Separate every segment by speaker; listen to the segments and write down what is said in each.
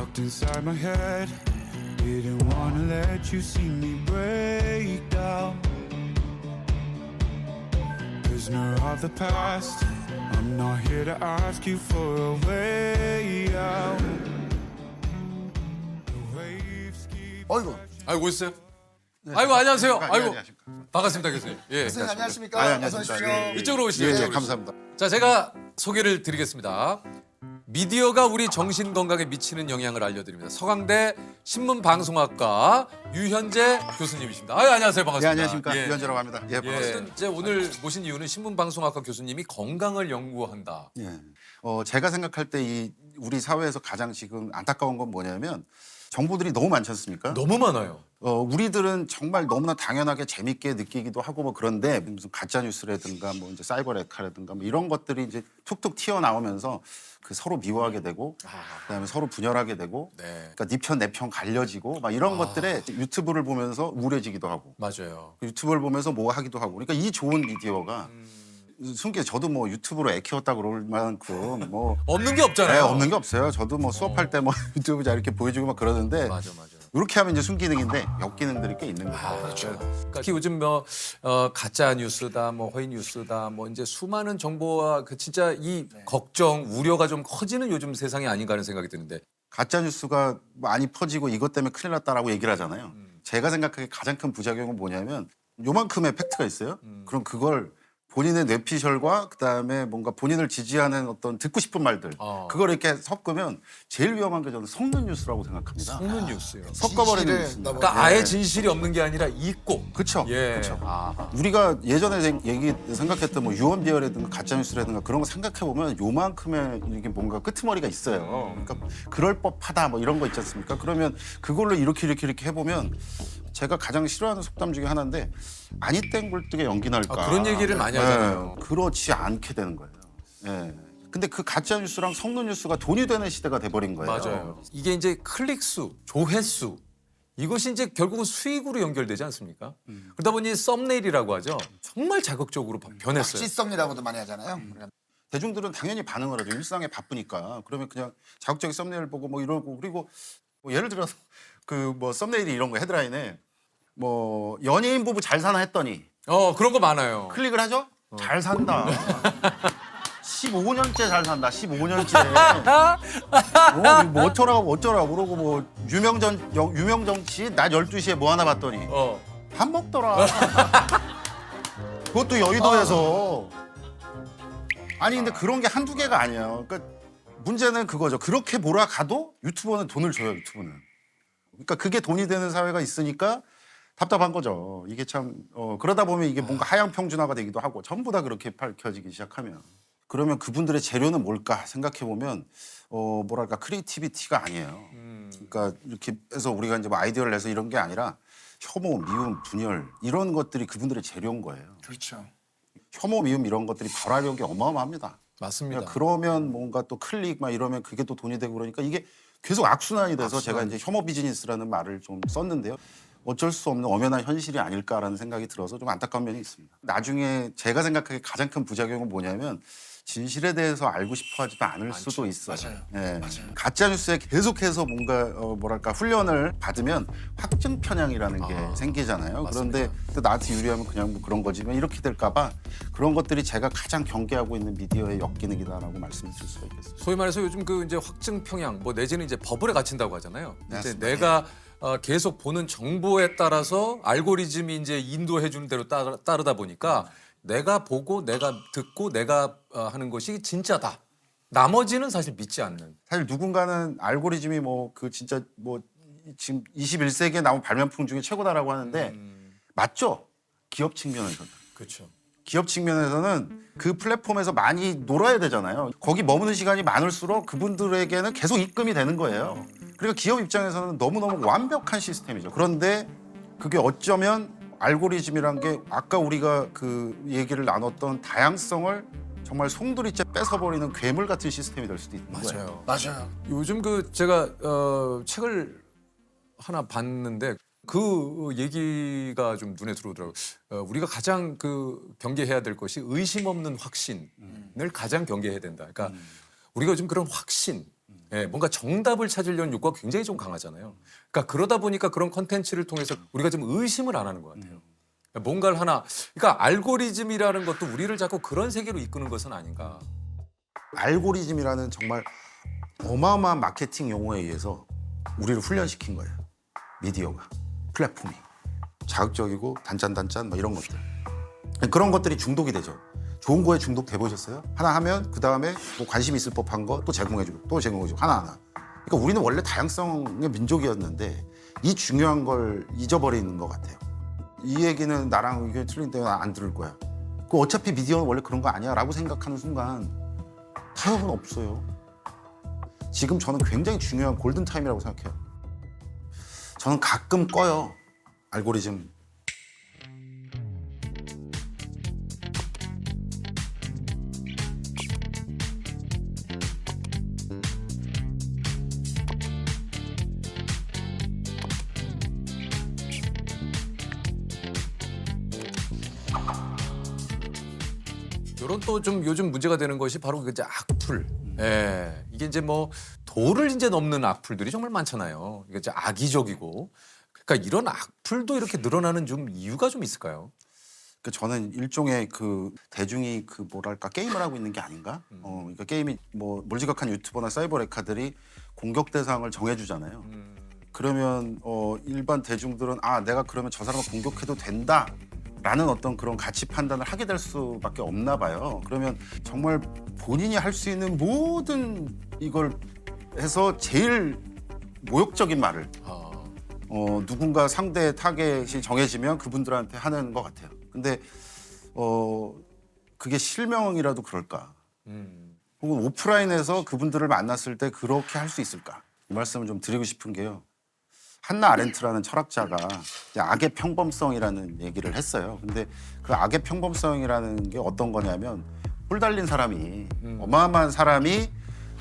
Speaker 1: Locked inside my head. Didn't wanna let you see me break down. Prisoner of the past. I'm not here to ask you for a way out. The waves keep.
Speaker 2: 어이구.
Speaker 3: 아이고 오셨어요? 아이고 안녕하세요. 아이고
Speaker 2: 안녕하십니까.
Speaker 3: 반갑습니다 교수님. 예.
Speaker 2: 선생님 안녕하십니까?
Speaker 4: 아,
Speaker 2: 어서
Speaker 4: 안녕하십니까.
Speaker 2: 오십시오.
Speaker 4: 예, 예.
Speaker 3: 이쪽으로 오시죠.
Speaker 4: 예, 예,
Speaker 3: 이쪽으로
Speaker 4: 감사합니다.
Speaker 3: 오시죠. 자 제가 소개를 드리겠습니다. 미디어가 우리 정신 건강에 미치는 영향을 알려드립니다. 서강대 신문방송학과 유현재 교수님이십니다. 아유 안녕하세요 반갑습니다.
Speaker 4: 예, 안녕하십니까.
Speaker 3: 예.
Speaker 4: 유현재라고 합니다. 예,
Speaker 3: 예.
Speaker 4: 반갑습니다.
Speaker 3: 이제 오늘 모신 이유는 신문방송학과 교수님이 건강을 연구한다.
Speaker 4: 예. 제가 생각할 때 이 우리 사회에서 가장 지금 안타까운 건 뭐냐면 정보들이 너무 많지 않습니까?
Speaker 3: 너무 많아요.
Speaker 4: 우리들은 정말 너무나 당연하게 재밌게 느끼기도 하고 뭐 그런데 무슨 가짜 뉴스라든가 뭐 이제 사이버 레카라든가 뭐 이런 것들이 이제 툭툭 튀어나오면서 그 서로 미워하게 되고 그다음에 서로 분열하게 되고
Speaker 3: 네.
Speaker 4: 그러니까 네 편 내 편 갈려지고 막 이런 것들에 유튜브를 보면서 우울해지기도 하고
Speaker 3: 맞아요.
Speaker 4: 유튜브를 보면서 뭐 하기도 하고 그러니까 이 좋은 미디어가 순기 저도 뭐 유튜브로 애 키웠다 그럴 만큼 뭐
Speaker 3: 없는 게 없잖아요.
Speaker 4: 없는 게 없어요. 저도 뭐 수업할 때 뭐 유튜브 잘 이렇게 보여주고 막 그러는데
Speaker 3: 맞아.
Speaker 4: 이렇게 하면 이제 순기능인데 역기능들이 꽤 있는 거예요.
Speaker 3: 그렇죠. 특히 요즘 뭐 가짜 뉴스다, 뭐 허위 뉴스다, 뭐 이제 수많은 정보와 그 진짜 이 걱정, 우려가 좀 커지는 요즘 세상이 아닌가 하는 생각이 드는데.
Speaker 4: 가짜 뉴스가 많이 퍼지고 이것 때문에 큰일 났다라고 얘기를 하잖아요. 제가 생각하기에 가장 큰 부작용은 뭐냐면 요만큼의 팩트가 있어요. 그럼 그걸 본인의 뇌피셜과 그다음에 뭔가 본인을 지지하는 어떤 듣고 싶은 말들 그걸 이렇게 섞으면 제일 위험한 게 저는 속는 뉴스라고 생각합니다.
Speaker 3: 속는 뉴스요.
Speaker 4: 섞어버리는
Speaker 2: 진실을
Speaker 4: 뉴스입니다.
Speaker 3: 그러니까 아예 진실이 없는 게 아니라 있고.
Speaker 4: 그렇죠.
Speaker 3: 예.
Speaker 4: 그렇죠.
Speaker 3: 아.
Speaker 4: 우리가 예전에 생각했던 뭐 유언비어라든가 가짜뉴스라든가 그런 거 생각해 보면 요만큼의 이게 뭔가 끄트머리가 있어요. 그러니까 그럴 법하다 뭐 이런 거 있지 않습니까? 그러면 그걸로 이렇게 해보면 제가 가장 싫어하는 속담 중에 하나인데 아니 땡불뜨게 연기 날까.
Speaker 3: 그런 얘기를 많이 하잖아요.
Speaker 4: 그렇지 않게 되는 거예요. 예. 근데 그 가짜 뉴스랑 속는 뉴스가 돈이 되는 시대가 돼버린 거예요.
Speaker 3: 맞아요. 이게 이제 클릭수, 조회수 이것이 이제 결국은 수익으로 연결되지 않습니까? 그러다 보니 썸네일이라고 하죠. 정말 자극적으로 변했어요.
Speaker 2: 시썸이라고도 많이 하잖아요.
Speaker 4: 대중들은 당연히 반응을 하죠. 일상에 바쁘니까. 그러면 그냥 자극적인 썸네일 보고 뭐 이러고 그리고 뭐 예를 들어서 그 뭐 썸네일이 이런 거 헤드라인에 뭐 연예인 부부 잘 사나 했더니
Speaker 3: 그런 거 많아요.
Speaker 4: 클릭을 하죠? 잘 산다. 15년째 잘 산다. 15년째. 뭐 어쩌라고 그러고 뭐 유명 정치 낮 12시에 뭐 하나 봤더니 밥 먹더라. 그것도 여의도에서. 아니 근데 그런 게 한두 개가 아니에요. 그러니까 문제는 그거죠. 그렇게 몰아가도 유튜버는 돈을 줘요. 유튜브는. 그러니까 그게 돈이 되는 사회가 있으니까 답답한 거죠. 이게 참 그러다 보면 이게 뭔가 하향 평준화가 되기도 하고 전부 다 그렇게 밝혀지기 시작하면 그러면 그분들의 재료는 뭘까 생각해 보면 뭐랄까 크리에이티비티가 아니에요. 그러니까 이렇게 해서 우리가 이제 뭐 아이디어를 내서 이런 게 아니라 혐오, 미움, 분열 이런 것들이 그분들의 재료인 거예요.
Speaker 2: 그렇죠.
Speaker 4: 혐오, 미움 이런 것들이 발화력이 어마어마합니다.
Speaker 3: 맞습니다.
Speaker 4: 그러니까 그러면 뭔가 또 클릭 막 이러면 그게 또 돈이 되고 그러니까 이게 계속 악순환이 돼서 제가 이제 혐오 비즈니스라는 말을 좀 썼는데요. 어쩔 수 없는 엄연한 현실이 아닐까라는 생각이 들어서 좀 안타까운 면이 있습니다. 나중에 제가 생각하기에 가장 큰 부작용은 뭐냐면 진실에 대해서 알고 싶어 하지도 않을 수도 있어요.
Speaker 2: 맞아요.
Speaker 4: 예.
Speaker 2: 맞아요.
Speaker 4: 가짜 뉴스에 계속해서 뭔가 뭐랄까 훈련을 받으면 확증 편향이라는 게 생기잖아요. 그런데 또 나한테 유리하면 그냥 뭐 그런 거지만 이렇게 될까 봐 그런 것들이 제가 가장 경계하고 있는 미디어의 역기능이다라고 말씀드릴 수가 있겠습니다.
Speaker 3: 소위 말해서 요즘 그 이제 확증 평양 뭐 내지는 이제 버블에 갇힌다고 하잖아요. 이제
Speaker 4: 맞습니다.
Speaker 3: 내가 계속 보는 정보에 따라서 알고리즘이 이제 인도해 주는 대로 따르다 보니까 내가 보고 내가 듣고 내가 하는 것이 진짜다. 나머지는 사실 믿지 않는.
Speaker 4: 사실 누군가는 알고리즘이 뭐 그 진짜 뭐 지금 21세기에 나온 발명품 중에 최고다라고 하는데 맞죠? 기업 측면에서는.
Speaker 3: 그렇죠.
Speaker 4: 기업 측면에서는 그 플랫폼에서 많이 놀아야 되잖아요. 거기 머무는 시간이 많을수록 그분들에게는 계속 입금이 되는 거예요. 그러니까 기업 입장에서는 너무너무 완벽한 시스템이죠. 그런데 그게 어쩌면 알고리즘이란 게 아까 우리가 그 얘기를 나눴던 다양성을 정말 송두리째 뺏어버리는 괴물 같은 시스템이 될 수도 있는 거예요.
Speaker 3: 맞아요.
Speaker 2: 맞아요.
Speaker 3: 요즘 그 제가 책을 하나 봤는데 그 얘기가 좀 눈에 들어오더라고요. 우리가 가장 그 경계해야 될 것이 의심 없는 확신을 가장 경계해야 된다. 그러니까 우리가 요즘 그런 확신, 예, 뭔가 정답을 찾으려는 욕구가 굉장히 좀 강하잖아요. 그러니까 그러다 보니까 그런 컨텐츠를 통해서 우리가 좀 의심을 안 하는 것 같아요. 뭔가를 하나, 그러니까 알고리즘이라는 것도 우리를 자꾸 그런 세계로 이끄는 것은 아닌가.
Speaker 4: 알고리즘이라는 정말 어마어마한 마케팅 용어에 의해서 우리를 훈련시킨 거예요. 미디어가, 플랫폼이. 자극적이고 단짠단짠 뭐 이런 것들. 그런 것들이 중독이 되죠. 좋은 거에 중독돼 보셨어요? 하나 하면 그 다음에 뭐 관심 있을 법한 거 또 제공해주고 또 제공해주고 하나하나. 그러니까 우리는 원래 다양성의 민족이었는데 이 중요한 걸 잊어버리는 것 같아요. 이 얘기는 나랑 의견이 틀린데 안 들을 거야. 그 어차피 미디어는 원래 그런 거 아니야 라고 생각하는 순간 타협은 없어요. 지금 저는 굉장히 중요한 골든타임이라고 생각해요. 저는 가끔 꺼요. 알고리즘.
Speaker 3: 이런 또 좀 요즘 문제가 되는 것이 바로 그 이제 악플. 예. 이게 이제 뭐 도를 이제 넘는 악플들이 정말 많잖아요. 이게 이제 악의적이고. 그러니까 이런 악플도 이렇게 늘어나는 좀 이유가 좀 있을까요?
Speaker 4: 그러니까 저는 일종의 그 대중이 그 뭐랄까 게임을 하고 있는 게 아닌가? 그러니까 게임이 뭐 몰지각한 유튜버나 사이버 레카들이 공격 대상을 정해주잖아요. 그러면 일반 대중들은 아 내가 그러면 저 사람을 공격해도 된다라는 어떤 그런 가치 판단을 하게 될 수밖에 없나 봐요. 그러면 정말 본인이 할 수 있는 모든 이걸 해서 제일 모욕적인 말을
Speaker 3: 아,
Speaker 4: 누군가 상대의 타겟이 정해지면 그분들한테 하는 것 같아요. 근데 그게 실명이라도 그럴까? 혹은 오프라인에서 그분들을 만났을 때 그렇게 할 수 있을까? 이 말씀을 좀 드리고 싶은 게요. 한나 아렌트라는 철학자가 이제 악의 평범성이라는 얘기를 했어요. 근데 그 악의 평범성이라는 게 어떤 거냐면 뿔 달린 사람이 어마어마한 사람이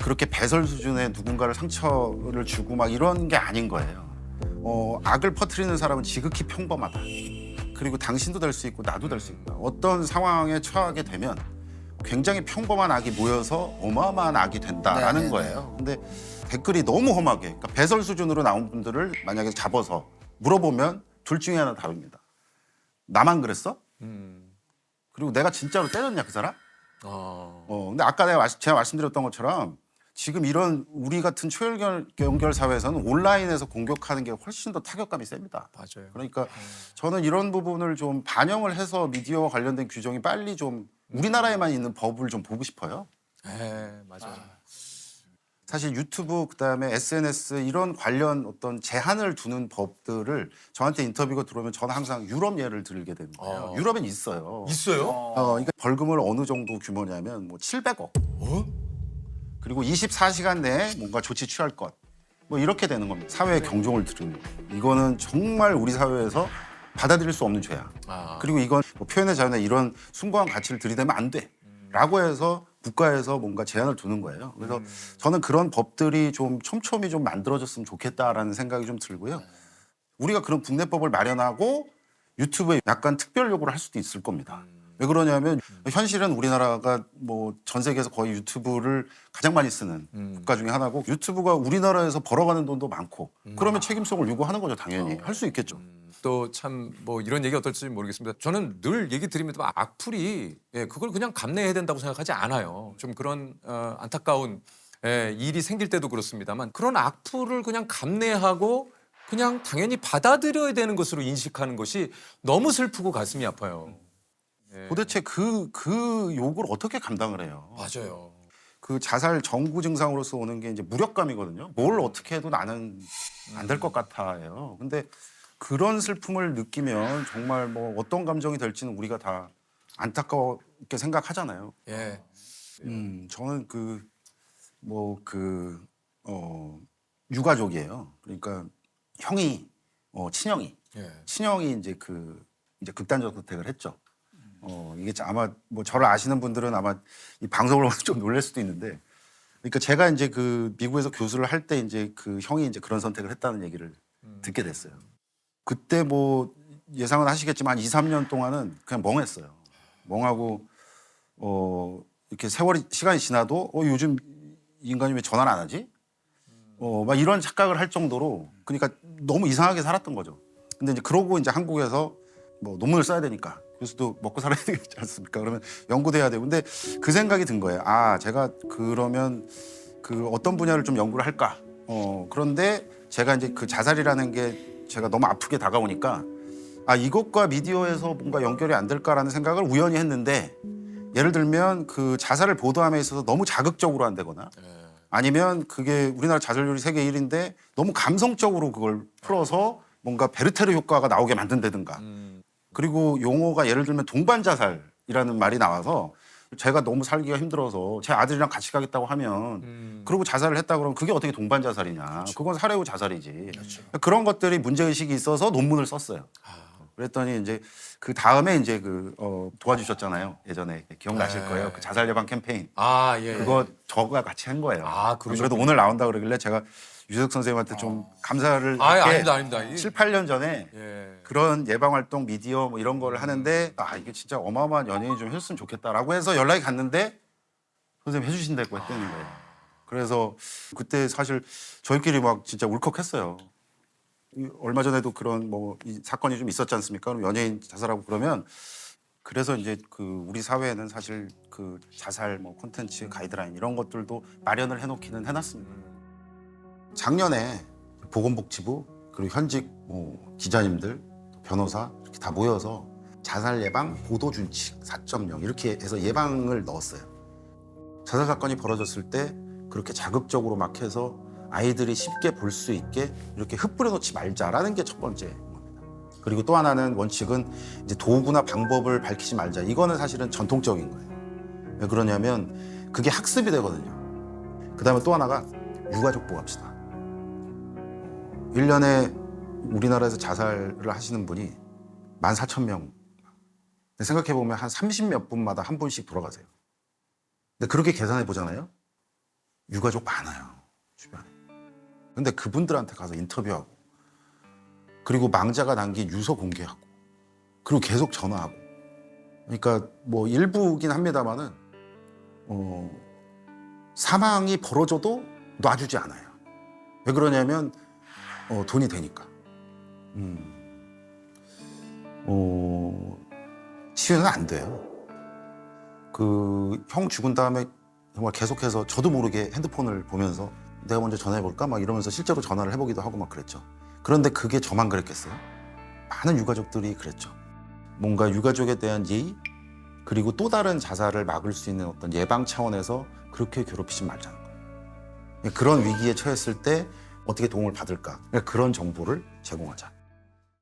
Speaker 4: 그렇게 배설 수준의 누군가를 상처를 주고 막 이런 게 아닌 거예요. 악을 퍼뜨리는 사람은 지극히 평범하다. 그리고 당신도 될 수 있고 나도 될 수 있다. 어떤 상황에 처하게 되면 굉장히 평범한 악이 모여서 어마어마한 악이 된다라는
Speaker 2: 네네네.
Speaker 4: 거예요. 근데 댓글이 너무 험하게 그러니까 배설 수준으로 나온 분들을 만약에 잡아서 물어보면 둘 중에 하나 다릅니다. 나만 그랬어? 그리고 내가 진짜로 때렸냐 그 사람? 근데 아까 제가 말씀드렸던 것처럼 지금 이런 우리 같은 초연결 사회에서는 온라인에서 공격하는 게 훨씬 더 타격감이 셉니다.
Speaker 3: 맞아요.
Speaker 4: 그러니까 저는 이런 부분을 좀 반영을 해서 미디어와 관련된 규정이 빨리 좀 우리나라에만 있는 법을 좀 보고 싶어요.
Speaker 3: 예, 맞아요.
Speaker 4: 사실 유튜브 그다음에 SNS 이런 관련 어떤 제한을 두는 법들을 저한테 인터뷰가 들어오면 저는 항상 유럽 예를 들게 되는 거예요. 유럽엔 있어요.
Speaker 3: 있어요?
Speaker 4: 그러니까 벌금을 어느 정도 규모냐면 뭐 700억. 그리고 24시간 내에 뭔가 조치 취할 것. 뭐 이렇게 되는 겁니다. 사회의 경종을 들으면. 이거는 정말 우리 사회에서 받아들일 수 없는 죄야. 그리고 이건 뭐 표현의 자유나 이런 숭고한 가치를 들이대면 안 돼. 라고 해서 국가에서 뭔가 제한을 두는 거예요. 그래서 저는 그런 법들이 좀 촘촘히 좀 만들어졌으면 좋겠다라는 생각이 좀 들고요. 우리가 그런 국내법을 마련하고 유튜브에 약간 특별 요구를 할 수도 있을 겁니다. 왜 그러냐면 현실은 우리나라가 뭐 전 세계에서 거의 유튜브를 가장 많이 쓰는 국가 중에 하나고 유튜브가 우리나라에서 벌어가는 돈도 많고 그러면 책임성을 요구하는 거죠. 당연히 할 수 있겠죠.
Speaker 3: 또 참 뭐 이런 얘기 어떨지 모르겠습니다. 저는 늘 얘기 드립니다. 악플이 그걸 그냥 감내해야 된다고 생각하지 않아요. 좀 그런 안타까운 일이 생길 때도 그렇습니다만 그런 악플을 그냥 감내하고 그냥 당연히 받아들여야 되는 것으로 인식하는 것이 너무 슬프고 가슴이 아파요.
Speaker 4: 도대체 그 욕을 어떻게 감당을 해요?
Speaker 3: 맞아요.
Speaker 4: 그 자살 정구 증상으로서 오는 게 이제 무력감이거든요. 뭘 어떻게 해도 나는 안 될 것 같아요. 근데 그런 슬픔을 느끼면 정말 뭐 어떤 감정이 될지는 우리가 다 안타깝게 생각하잖아요.
Speaker 3: 예.
Speaker 4: 저는 유가족이에요. 그러니까 형이 친형이 이제 이제 극단적 선택을 했죠. 이게 아마 뭐 저를 아시는 분들은 아마 이 방송을 보면 좀 놀랄 수도 있는데, 그러니까 제가 이제 그 미국에서 교수를 할 때 이제 그 형이 이제 그런 선택을 했다는 얘기를 듣게 됐어요. 그때 뭐 예상은 하시겠지만 한 2, 3년 동안은 그냥 멍했어요. 멍하고 이렇게 시간이 지나도 요즘 이 인간이 왜 전화를 안 하지? 막 이런 착각을 할 정도로 그러니까 너무 이상하게 살았던 거죠. 근데 이제 그러고 이제 한국에서 뭐 논문을 써야 되니까 교수도 먹고 살아야 되지 않습니까? 그러면 연구도 해야 되고. 근데 그 생각이 든 거예요. 아, 제가 그러면 그 어떤 분야를 좀 연구를 할까? 그런데 제가 이제 그 자살이라는 게 제가 너무 아프게 다가오니까 아, 이것과 미디어에서 뭔가 연결이 안 될까라는 생각을 우연히 했는데 예를 들면 그 자살을 보도함에 있어서 너무 자극적으로 한다거나 아니면 그게 우리나라 자살률이 세계 1위인데 너무 감성적으로 그걸 풀어서 뭔가 베르테르 효과가 나오게 만든다든가 그리고 용어가 예를 들면 동반 자살이라는 말이 나와서 제가 너무 살기가 힘들어서 제 아들이랑 같이 가겠다고 하면 그러고 자살을 했다 그러면 그게 어떻게 동반 자살이냐. 그건 살해 후 자살이지. 그런 것들이 문제의식이 있어서 논문을 썼어요. 그랬더니 이제 그 다음에 이제 도와주셨잖아요. 예전에 기억나실 거예요. 그 자살 예방 캠페인.
Speaker 3: 아, 예.
Speaker 4: 그거 저가 같이 한 거예요.
Speaker 3: 아,
Speaker 4: 그래도 오늘 나온다 그러길래 제가 유재석 선생님한테 좀 감사를
Speaker 3: 아,
Speaker 4: 이렇게
Speaker 3: 아닙니다.
Speaker 4: 7, 8년 전에
Speaker 3: 예.
Speaker 4: 그런 예방 활동 미디어 뭐 이런 거를 하는데 아, 이게 진짜 어마어마한 연예인이 좀 했으면 좋겠다라고 해서 연락이 갔는데 선생님 해주신다고 했다는 거예요. 그래서 그때 사실 저희끼리 막 진짜 울컥했어요. 얼마 전에도 그런 이 사건이 좀 있었지 않습니까? 그럼 연예인 자살하고 그러면 그래서 이제 그 우리 사회에는 사실 그 자살 콘텐츠 가이드라인 이런 것들도 마련을 해놓기는 해놨습니다. 작년에 보건복지부 그리고 현직 기자님들, 변호사 이렇게 다 모여서 자살 예방 보도 준칙 4.0 이렇게 해서 예방을 넣었어요. 자살 사건이 벌어졌을 때 그렇게 자극적으로 막 해서 아이들이 쉽게 볼 수 있게 이렇게 흩뿌려 놓지 말자라는 게 첫 번째 겁니다. 그리고 또 하나는 원칙은 이제 도구나 방법을 밝히지 말자. 이거는 사실은 전통적인 거예요. 왜 그러냐면 그게 학습이 되거든요. 그다음에 또 하나가 유가족 보호합시다. 1년에 우리나라에서 자살을 하시는 분이 14,000명. 생각해보면 한 30몇 분마다 한 분씩 돌아가세요. 근데 그렇게 계산해 보잖아요. 유가족 많아요. 주변에. 근데 그분들한테 가서 인터뷰하고 그리고 망자가 남긴 유서 공개하고 그리고 계속 전화하고 그러니까 일부긴 합니다만은 사망이 벌어져도 놔주지 않아요. 왜 그러냐면 돈이 되니까. 치유는 안 돼요. 그 형 죽은 다음에 정말 계속해서 저도 모르게 핸드폰을 보면서 내가 먼저 전화해볼까? 막 이러면서 실제로 전화를 해보기도 하고 막 그랬죠. 그런데 그게 저만 그랬겠어요? 많은 유가족들이 그랬죠. 뭔가 유가족에 대한 예의 그리고 또 다른 자살을 막을 수 있는 어떤 예방 차원에서 그렇게 괴롭히지 말자는 거예요. 그런 위기에 처했을 때 어떻게 도움을 받을까? 그런 정보를 제공하자.